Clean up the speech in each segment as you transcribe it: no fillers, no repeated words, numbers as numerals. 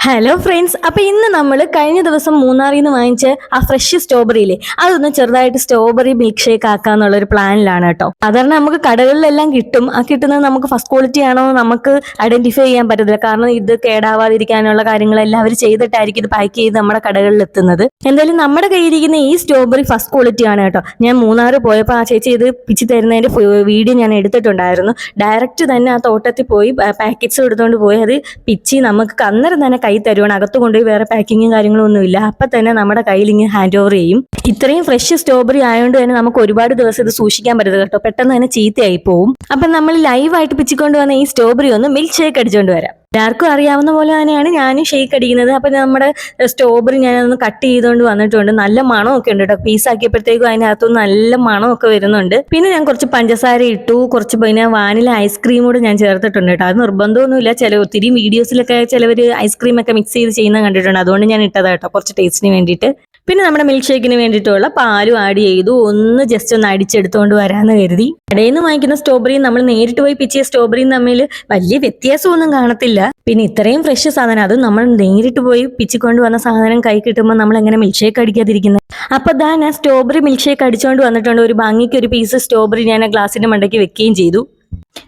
Hello friends, അപ്പോൾ ഇന്ന് നമ്മൾ കഴിഞ്ഞ ദിവസം മൂന്നാറിൽ നിന്ന് വാങ്ങിച്ച ആ ഫ്രഷ് സ്ട്രോബെറിയില്ലേ, അതൊന്ന് ചെറുതായിട്ട് സ്ട്രോബെറി മിൽക്ക് ഷേക്ക് ആക്കാന്നുള്ള ഒരു പ്ലാനിലാണ് കേട്ടോ. സാധാരണ നമുക്ക് കടകളിലെല്ലാം കിട്ടും. ആ കിട്ടുന്നത് നമുക്ക് ഫസ്റ്റ് ക്വാളിറ്റി ആണോ നമുക്ക് ഐഡന്റിഫൈ ചെയ്യാൻ പറ്റത്തില്ല. കാരണം ഇത് കേടാവാതിരിക്കാനുള്ള കാര്യങ്ങളെല്ലാം അവർ ചെയ്തിട്ടായിരിക്കും ഇത് പാക്ക് ചെയ്ത് നമ്മുടെ കടകളിൽ എത്തുന്നത്. എന്തായാലും നമ്മുടെ കയ്യിരിക്കുന്ന ഈ സ്ട്രോബെറി ഫസ്റ്റ് ക്വാളിറ്റി ആണ് കേട്ടോ. ഞാൻ മൂന്നാറ് പോയപ്പോൾ ആ ചേച്ചി ഇത് പിച്ചി തരുന്നതിന്റെ വീഡിയോ ഞാൻ എടുത്തിട്ടുണ്ടായിരുന്നു. ഡയറക്റ്റ് തന്നെ ആ തോട്ടത്തിൽ പോയി പാക്കറ്റ്സ് എടുത്തുകൊണ്ട് പോയി അത് പിച്ചി നമുക്ക് അന്നേരം തന്നെ കൈ തരുവാണ്. അകത്ത് കൊണ്ടുപോയി വേറെ പാക്കിങ്ങും കാര്യങ്ങളും ഒന്നുമില്ല. അപ്പം തന്നെ നമ്മുടെ കയ്യിൽ ഇങ്ങനെ ഹാൻഡ് ഓവർ ചെയ്യും. ഇത്രയും ഫ്രഷ് സ്ട്രോബെറി ആയതുകൊണ്ട് തന്നെ നമുക്ക് ഒരുപാട് ദിവസം ഇത് സൂക്ഷിക്കാൻ പറ്റരുത് കേട്ടോ. പെട്ടെന്ന് തന്നെ ചീത്തയായി പോവും. അപ്പം നമ്മൾ ലൈവായിട്ട് പിച്ചിക്കൊണ്ട് വന്ന ഈ സ്ട്രോബെറി ഒന്ന് മിൽക്ക് ഷേക്ക് അടിച്ചുകൊണ്ട് വരാം. എല്ലാവർക്കും അറിയാവുന്ന പോലെ തന്നെയാണ് ഞാനും ഷേക്ക് അടിക്കുന്നത്. അപ്പം നമ്മുടെ സ്ട്രോബെറി ഞാനൊന്ന് കട്ട് ചെയ്തുകൊണ്ട് വന്നിട്ടുണ്ട്. നല്ല മണമൊക്കെ ഉണ്ട് കേട്ടോ. പീസാക്കിയപ്പോഴത്തേക്കും അതിനകത്തുനിന്ന് നല്ല മണമൊക്കെ വരുന്നുണ്ട്. പിന്നെ ഞാൻ കുറച്ച് പഞ്ചസാര ഇട്ടു, കുറച്ച് പിന്നെ വാനില ഐസ്ക്രീം കൂടെ ഞാൻ ചേർത്തിട്ടുണ്ട് കേട്ടോ. അത് നിർബന്ധമൊന്നുമില്ല. ഒത്തിരി വീഡിയോസിലൊക്കെ ചിലവർ ഐസ്ക്രീം ഒക്കെ മിക്സ് ചെയ്ത് ചെയ്യുന്നത് കണ്ടിട്ടുണ്ട്. അതുകൊണ്ട് ഞാൻ ഇട്ടതാ കേട്ടോ, കുറച്ച് ടേസ്റ്റിന് വേണ്ടിയിട്ട്. പിന്നെ നമ്മുടെ മിൽക്ക് ഷേക്കിന് വേണ്ടിയിട്ടുള്ള പാലും ആഡ് ചെയ്തു. ഒന്ന് ജസ്റ്റ് ഒന്ന് അടിച്ചെടുത്തുകൊണ്ട് വരാമെന്ന് കരുതി. കടയിൽ നിന്ന് വാങ്ങിക്കുന്ന സ്ട്രോബെറിയും നമ്മൾ നേരിട്ട് പോയി പിച്ചിയ സ്ട്രോബെറിയും തമ്മിൽ വലിയ വ്യത്യാസമൊന്നും കാണത്തില്ല. പിന്നെ ഇത്രയും ഫ്രഷ് സാധനം, അത് നമ്മൾ നേരിട്ട് പോയി പിച്ചിക്കൊണ്ട് വന്ന സാധനം കൈ കിട്ടുമ്പോൾ നമ്മൾ എങ്ങനെ മിൽക്ക് ഷേക്ക് അടിക്കാതിരിക്കുന്നത്. അപ്പൊ ഞാൻ സ്ട്രോബെറി മിൽക്ക് ഷേക്ക് അടിച്ചുകൊണ്ട് വന്നിട്ടുണ്ട്. ഒരു ഭംഗിക്ക് ഒരു പീസ് സ്ട്രോബെറി ഞാൻ ആ ഗ്ലാസിന്റെ മണ്ടയ്ക്ക് വെക്കുകയും ചെയ്തു.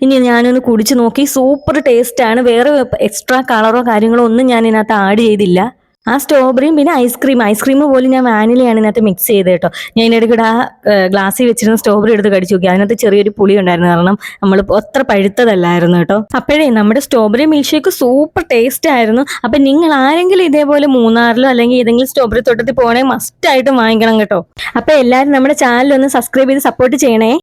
ഇനി ഞാനൊന്ന് കുടിച്ചു നോക്കി. സൂപ്പർ ടേസ്റ്റ് ആണ്. വേറെ എക്സ്ട്രാ കളറോ കാര്യങ്ങളോ ഒന്നും ഞാൻ ഇതിനകത്ത് ആഡ് ചെയ്തില്ല. ആ സ്ട്രോബെറിയും പിന്നെ ഐസ്ക്രീം പോലും ഞാൻ വാനിലയാണ് ഇതിനകത്ത് മിക്സ് ചെയ്ത് കേട്ടോ. ഞാൻ ഇതിനിടയ്ക്ക് ആ ഗ്ലാസ്സിൽ വെച്ചിരുന്ന സ്ട്രോബെറി എടുത്ത് കടിച്ചു നോക്കി. അതിനകത്ത് ചെറിയൊരു പുളി ഉണ്ടായിരുന്നു. കാരണം നമ്മൾ അത്ര പഴുത്തതല്ലായിരുന്നു കേട്ടോ. അപ്പോഴേ നമ്മുടെ strawberry milk shake super taste ആയിരുന്നു. അപ്പം നിങ്ങൾ ആരെങ്കിലും ഇതേപോലെ മൂന്നാറിലോ അല്ലെങ്കിൽ ഏതെങ്കിലും സ്ട്രോബെറി തോട്ടത്തിൽ പോകണമെങ്കിൽ മസ്റ്റ് ആയിട്ട് വാങ്ങിക്കണം കേട്ടോ. അപ്പം എല്ലാവരും നമ്മുടെ ചാനൽ ഒന്ന് സബ്സ്ക്രൈബ് ചെയ്ത് സപ്പോർട്ട് ചെയ്യണേ.